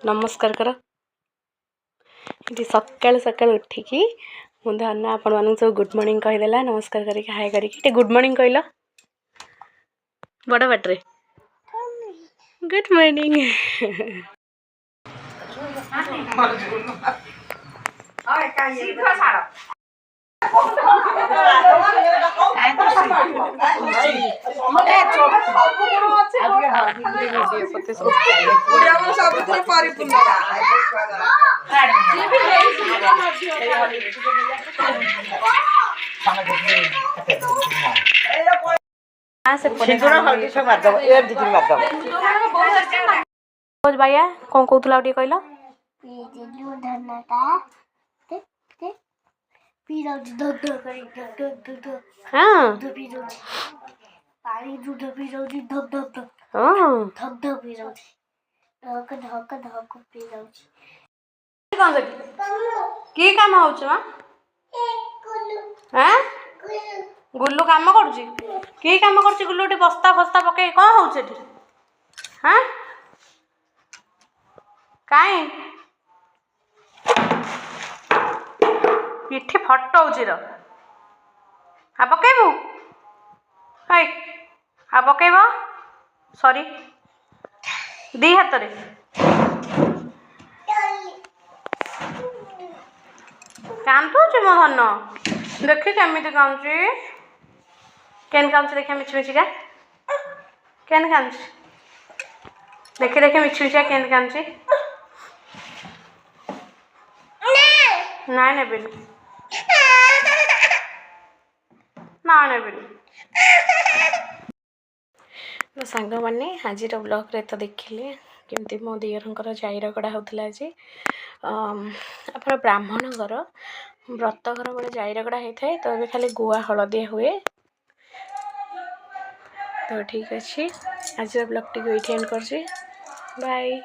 नमस्कार कर ये सकाल सकाल उठिकी मु धन्ना आपण मान सब गुड मॉर्निंग कहीदेला नमस्कार करके हाय करके गुड मॉर्निंग कहला बड़ बाटे गुड मॉर्निंग भैया कौन कहला कहल कि काम गुल्लू काम कर गुल्लू बस्ता फस्ता पके कौन हो हाँ कहीं पिठी फटाऊँ आ पकेबू आ पकेब सॉरी दी हाथ रे कांदुची मो धन देखी केमी कांदी केन कांदी देखिए मिछ मिछिका केन कांदी देखी देखी मिछ मिछिका केन कांदी ना ने ना ने मो सांग मैंने आज ब्लॉग रे तो देखिले केमती मो दियरंकर जाइरगड़ा होता आज आप ब्राह्मण घर व्रत घर बड़े जाइरगड़ा होता है तो ये खाली गुआ हलदिया हुए तो ठीक अच्छे आज ब्लॉग टी एंड कर बाय।